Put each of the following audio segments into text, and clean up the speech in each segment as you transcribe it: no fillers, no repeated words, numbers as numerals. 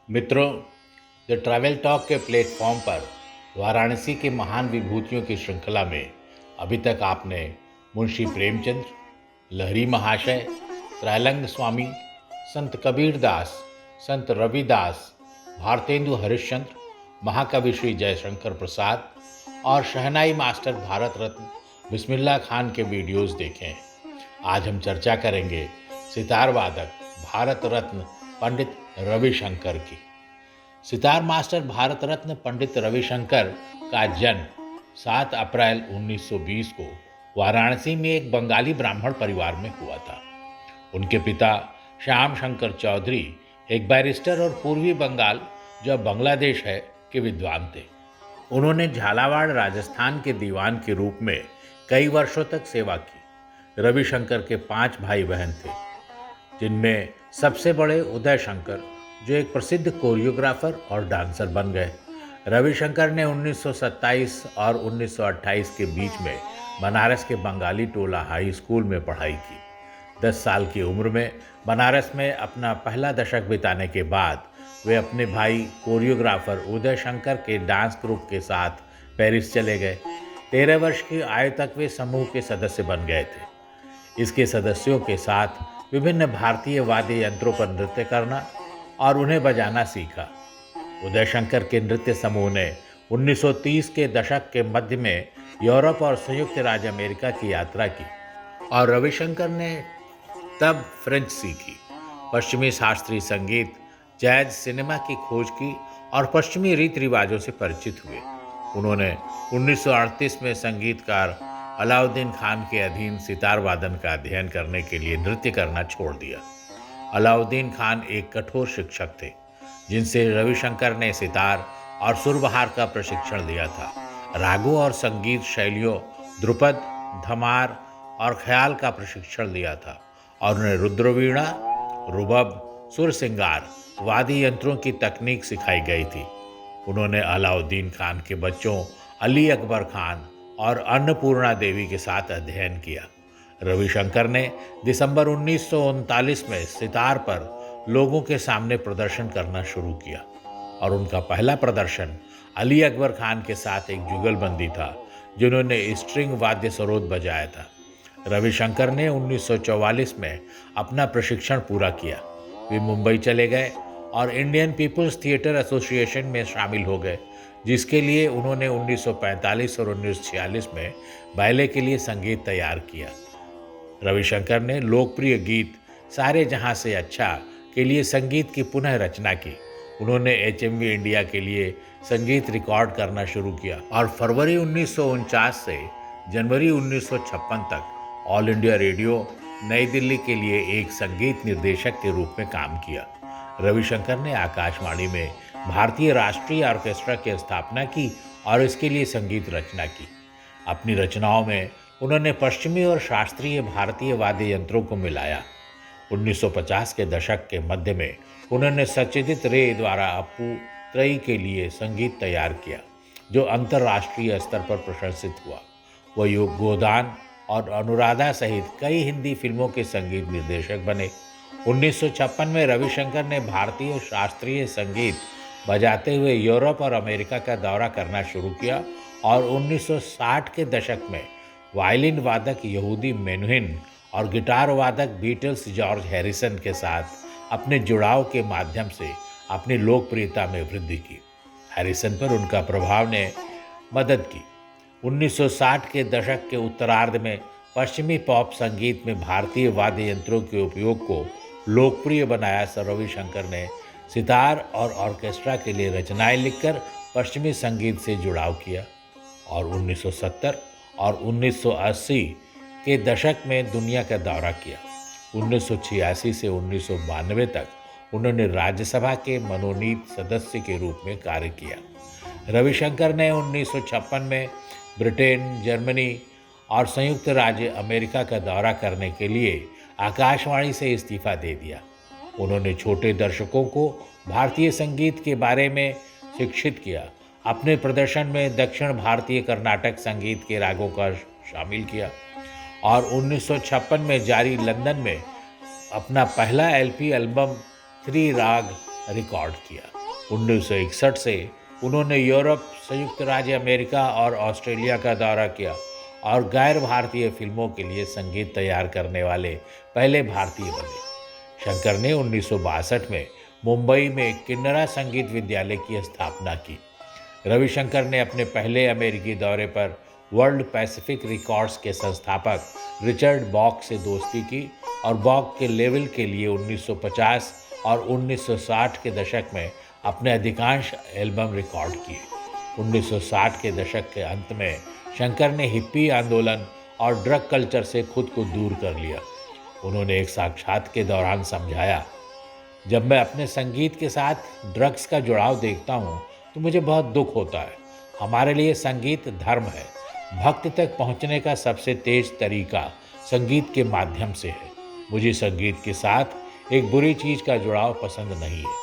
मित्रों, the travel talk के platform पर वाराणसी के महान विभूतियों की श्रृंखला में अभी तक आपने मुंशी प्रेमचंद्र, लहरी महाशय, त्रैलंग स्वामी, संत कबीर दास, संत रविदास, भारतेंदु हरिश्चंद्र, महाकवि श्री जयशंकर प्रसाद और शहनाई मास्टर भारत रत्न बिस्मिल्लाह खान के वीडियोस देखे हैं। आज हम चर्चा करेंगे सितार वादक भारत रत्न पंडित रविशंकर की। सितार मास्टर भारत रत्न पंडित रविशंकर का जन्म 7 अप्रैल 1920 को वाराणसी में एक बंगाली ब्राह्मण परिवार में हुआ था। उनके पिता श्याम शंकर चौधरी एक बैरिस्टर और पूर्वी बंगाल, जो बांग्लादेश है, के विद्वान थे। उन्होंने झालावाड़ राजस्थान के दीवान के रूप में कई वर्षों तक सेवा की। रविशंकर के 5 भाई बहन थे, जिनमें सबसे बड़े उदय शंकर, जो एक प्रसिद्ध कोरियोग्राफर और डांसर बन गए। रविशंकर ने 1927 और 1928 के बीच में बनारस के बंगाली टोला हाई स्कूल में पढ़ाई की। 10 साल की उम्र में बनारस में अपना पहला दशक बिताने के बाद वे अपने भाई कोरियोग्राफर उदय शंकर के डांस ग्रुप के साथ पेरिस चले गए। 13 वर्ष की आयु तक वे समूह के सदस्य बन गए थे। इसके सदस्यों के साथ विभिन्न भारतीय वाद्य यंत्रों पर नृत्य करना और उन्हें बजाना सीखा। उदय शंकर के नृत्य समूह ने 1930 के दशक के मध्य में यूरोप और संयुक्त राज्य अमेरिका की यात्रा की और रविशंकर ने तब फ्रेंच सीखी, पश्चिमी शास्त्रीय संगीत, जैज सिनेमा की खोज की और पश्चिमी रीति रिवाजों से परिचित हुए। उन्होंने 1938 में संगीतकार अलाउद्दीन खान के अधीन सितार वादन का अध्ययन करने के लिए नृत्य करना छोड़ दिया। अलाउद्दीन खान एक कठोर शिक्षक थे, जिनसे रविशंकर ने सितार और सुरबहार का प्रशिक्षण लिया था। रागों और संगीत शैलियों, ध्रुपद, धमार और ख्याल का प्रशिक्षण लिया था और उन्हें रुद्रवीणा, रुबब, सुर सिंगार, वाद्य यंत्रों की तकनीक सिखाई गई थी। उन्होंने अलाउद्दीन खान के बच्चों अली अकबर खान और अन्नपूर्णा देवी के साथ अध्ययन किया। रविशंकर ने दिसंबर 1939 में सितार पर लोगों के सामने प्रदर्शन करना शुरू किया और उनका पहला प्रदर्शन अली अकबर खान के साथ एक जुगलबंदी था, जिन्होंने स्ट्रिंग वाद्य सरोद बजाया था। रविशंकर ने 1944 में अपना प्रशिक्षण पूरा किया। वे मुंबई चले गए और इंडियन पीपल्स थिएटर एसोसिएशन में शामिल हो गए, जिसके लिए उन्होंने 1945 और 1946 में बैले के लिए संगीत तैयार किया। रविशंकर ने लोकप्रिय गीत सारे जहां से अच्छा के लिए संगीत की पुनः रचना की। उन्होंने HMV इंडिया के लिए संगीत रिकॉर्ड करना शुरू किया और फरवरी 1949 से जनवरी 1956 तक ऑल इंडिया रेडियो नई दिल्ली के लिए एक संगीत निर्देशक के रूप में काम किया। रविशंकर ने आकाशवाणी में भारतीय राष्ट्रीय ऑर्केस्ट्रा की स्थापना की और इसके लिए संगीत रचना की। अपनी रचनाओं में उन्होंने पश्चिमी और शास्त्रीय भारतीय वाद्य यंत्रों को मिलाया। 1950 के दशक के मध्य में उन्होंने सत्यजीत रे द्वारा अप्पू त्रयी के लिए संगीत तैयार किया, जो अंतर्राष्ट्रीय स्तर पर प्रशंसित हुआ। वह युग गोदान और अनुराधा सहित कई हिंदी फिल्मों के संगीत निर्देशक बने। 1956 में रविशंकर ने भारतीय शास्त्रीय संगीत बजाते हुए यूरोप और अमेरिका का दौरा करना शुरू किया और 1960 के दशक में वायलिन वादक यहूदी मेनुहिन और गिटार वादक बीटल्स जॉर्ज हैरिसन के साथ अपने जुड़ाव के माध्यम से अपनी लोकप्रियता में वृद्धि की। हैरिसन पर उनका प्रभाव ने मदद की। 1960 के दशक के उत्तरार्ध में पश्चिमी पॉप संगीत में भारतीय वाद्य यंत्रों के उपयोग को लोकप्रिय बनाया। रविशंकर ने सितार और ऑर्केस्ट्रा के लिए रचनाएं लिखकर पश्चिमी संगीत से जुड़ाव किया और 1970 और 1980 के दशक में दुनिया का दौरा किया। 1986 से 1992 तक उन्होंने राज्यसभा के मनोनीत सदस्य के रूप में कार्य किया। रविशंकर ने 1956 में ब्रिटेन, जर्मनी और संयुक्त राज्य अमेरिका का दौरा करने के लिए आकाशवाणी से इस्तीफा दे दिया। उन्होंने छोटे दर्शकों को भारतीय संगीत के बारे में शिक्षित किया। अपने प्रदर्शन में दक्षिण भारतीय कर्नाटक संगीत के रागों का शामिल किया और 1956 में जारी लंदन में अपना पहला LP एल्बम 3 राग रिकॉर्ड किया। 1961 से उन्होंने यूरोप, संयुक्त राज्य अमेरिका और ऑस्ट्रेलिया का दौरा किया और गैर भारतीय फिल्मों के लिए संगीत तैयार करने वाले पहले भारतीय बने। शंकर ने 1962 में मुंबई में किन्नरा संगीत विद्यालय की स्थापना की। रविशंकर ने अपने पहले अमेरिकी दौरे पर वर्ल्ड पैसिफिक रिकॉर्ड्स के संस्थापक रिचर्ड बॉक से दोस्ती की और बॉक के लेवल के लिए 1950 और 1960 के दशक में अपने अधिकांश एल्बम रिकॉर्ड किए। 1960 के दशक के अंत में शंकर ने हिप्पी आंदोलन और ड्रग कल्चर से खुद को दूर कर लिया। उन्होंने एक साक्षात के दौरान समझाया, जब मैं अपने संगीत के साथ ड्रग्स का जुड़ाव देखता हूँ तो मुझे बहुत दुख होता है। हमारे लिए संगीत धर्म है। भक्त तक पहुँचने का सबसे तेज तरीका संगीत के माध्यम से है। मुझे संगीत के साथ एक बुरी चीज़ का जुड़ाव पसंद नहीं है।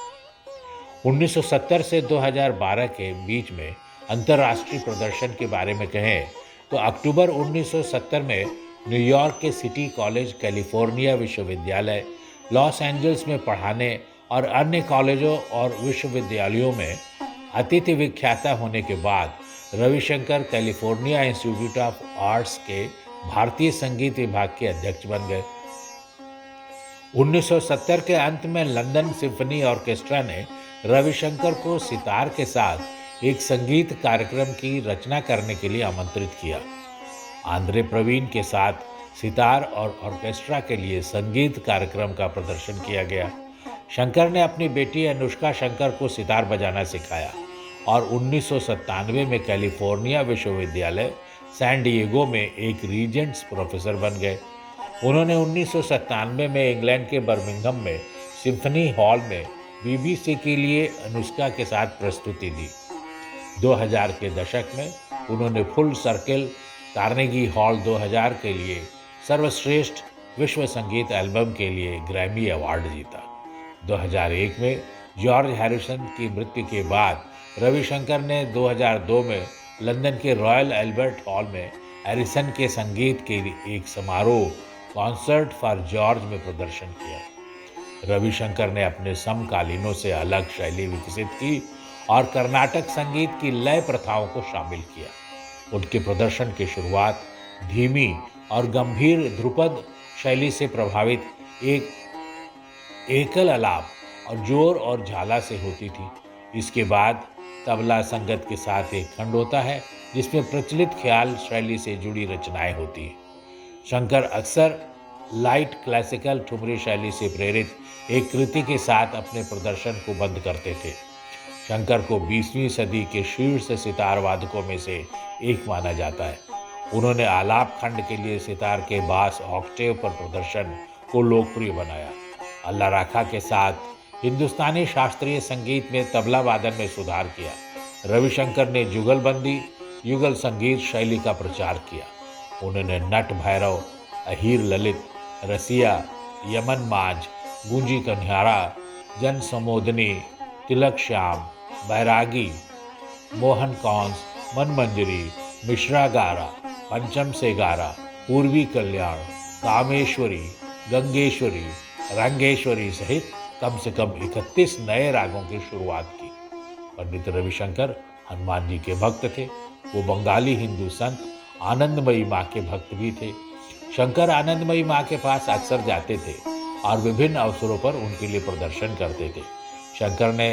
1970 से 2012 के बीच में अंतर्राष्ट्रीय प्रदर्शन के बारे में कहें तो अक्टूबर 1970 में न्यूयॉर्क के सिटी कॉलेज, कैलिफोर्निया विश्वविद्यालय, लॉस एंजल्स में पढ़ाने और अन्य कॉलेजों और विश्वविद्यालयों में अतिथि विख्याता होने के बाद Ravishankar California institute of arts के भारतीय संगीत विभाग के अध्यक्ष बन गए। 1970 के अंत में लंदन सिम्फनी ऑर्केस्ट्रा ने रविशंकर को सितार के साथ एक संगीत कार्यक्रम की रचना करने के लिए आमंत्रित किया। आंद्रे प्रवीण के साथ सितार और ऑर्केस्ट्रा के लिए संगीत कार्यक्रम का प्रदर्शन किया गया। शंकर ने अपनी बेटी अनुष्का शंकर को सितार बजाना सिखाया और 1997 में कैलिफोर्निया विश्वविद्यालय सैन डिएगो में एक रीजेंट्स प्रोफेसर बन गए। उन्होंने 1997 में इंग्लैंड के बर्मिंघम में सिम्फनी हॉल में बीबीसी के लिए अनुष्का के साथ प्रस्तुति दी। 2000 के दशक में उन्होंने फुल सर्किल कार्नेगी हॉल 2000 के लिए सर्वश्रेष्ठ विश्व संगीत एल्बम के लिए ग्रैमी अवार्ड जीता। 2001 में जॉर्ज हैरिसन की मृत्यु के बाद रविशंकर ने 2002 में लंदन के रॉयल एल्बर्ट हॉल में हैरिसन के संगीत के एक समारोह कॉन्सर्ट फॉर जॉर्ज में प्रदर्शन किया। रविशंकर ने अपने समकालीनों से अलग शैली विकसित की और कर्नाटक संगीत की लय प्रथाओं को शामिल किया। उनके प्रदर्शन की शुरुआत धीमी और गंभीर ध्रुपद शैली से प्रभावित एक एकल अलाप और जोर और झाला से होती थी। इसके बाद तबला संगत के साथ एक खंड होता है जिसमें प्रचलित ख्याल शैली से जुड़ी रचनाएं होती हैं। शंकर अक्सर लाइट क्लासिकल ठुमरी शैली से प्रेरित एक कृति के साथ अपने प्रदर्शन को बंद करते थे। शंकर को 20वीं सदी के शीर्ष सितार वादकों में से एक माना जाता है। उन्होंने आलाप खंड के लिए सितार के बास ऑक्टेव पर प्रदर्शन को लोकप्रिय बनाया। अल्लाह राखा के साथ हिंदुस्तानी शास्त्रीय संगीत में तबला वादन में सुधार किया। रविशंकर ने जुगलबंदी युगल संगीत शैली का प्रचार किया। उन्होंने नट भैरव, अहीर ललित, रसिया, यमन माझ, गूंजी कन्हारा, जन समोदनी, तिलक श्याम, बैरागी, मोहन कौंस, मनमंजरी, मिश्रा गारा, पंचम से गारा, पूर्वी कल्याण, कामेश्वरी, गंगेश्वरी, रंगेश्वरी सहित कम से कम 31 नए रागों की शुरुआत की। पंडित रविशंकर हनुमान जी के भक्त थे। वो बंगाली हिंदू संत आनंदमयी माँ के भक्त भी थे। शंकर आनंदमयी माँ के पास अक्सर जाते थे और विभिन्न अवसरों पर उनके लिए प्रदर्शन करते थे। शंकर ने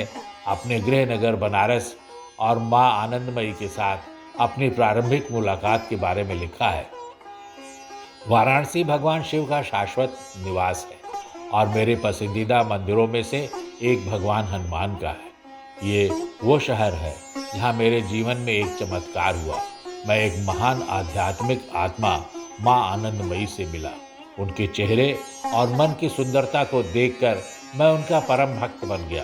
अपने गृह नगर बनारस और माँ आनंदमयी के साथ अपनी प्रारंभिक मुलाकात के बारे में लिखा है, वाराणसी भगवान शिव का शाश्वत निवास है और मेरे पसंदीदा मंदिरों में से एक भगवान हनुमान का है। ये वो शहर है जहाँ मेरे जीवन में एक चमत्कार हुआ। मैं एक महान आध्यात्मिक आत्मा माँ आनंदमयी से मिला। उनके चेहरे और मन की सुंदरता को देखकर मैं उनका परम भक्त बन गया।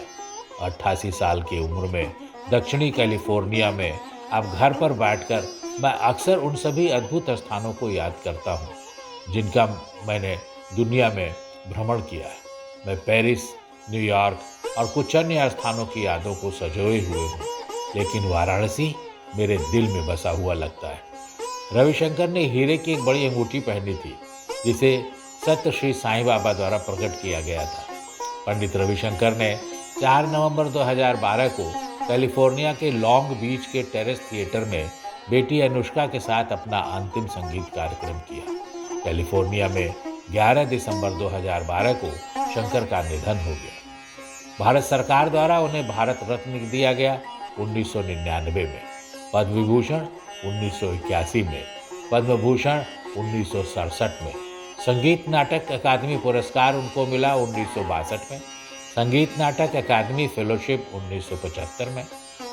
88 साल की उम्र में दक्षिणी कैलिफोर्निया में अब घर पर बैठकर मैं अक्सर उन सभी अद्भुत स्थानों को याद करता हूँ जिनका मैंने दुनिया में भ्रमण किया है। मैं पेरिस, न्यूयॉर्क और कुछ अन्य स्थानों की यादों को सजोए हुए हूँ, लेकिन वाराणसी मेरे दिल में बसा हुआ लगता है। रविशंकर ने हीरे की एक बड़ी अंगूठी पहनी थी जिसे सत्य श्री साईं बाबा द्वारा प्रकट किया गया था। पंडित रविशंकर ने 4 नवंबर 2012 को कैलिफोर्निया के लॉन्ग बीच के टेरेस थिएटर में बेटी अनुष्का के साथ अपना अंतिम संगीत कार्यक्रम किया। कैलिफोर्निया में 11 दिसंबर 2012 को शंकर का निधन हो गया। भारत सरकार द्वारा उन्हें भारत रत्न दिया गया 1999 में, पद्म विभूषण 1981 में, पद्म भूषण 1967 में, संगीत नाटक अकादमी पुरस्कार उनको मिला 1962 में, संगीत नाटक अकादमी फेलोशिप 1975 में,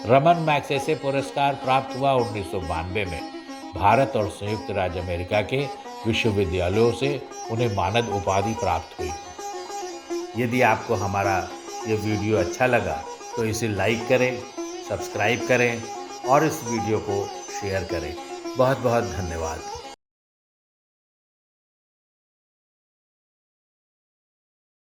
रमन मैग्सेसे पुरस्कार प्राप्त हुआ 1992 में। भारत और संयुक्त राज्य अमेरिका के विश्वविद्यालयों से उन्हें मानद उपाधि प्राप्त हुई। यदि आपको हमारा ये वीडियो अच्छा लगा तो इसे लाइक करें, सब्सक्राइब करें और इस वीडियो को शेयर करें। बहुत बहुत धन्यवाद।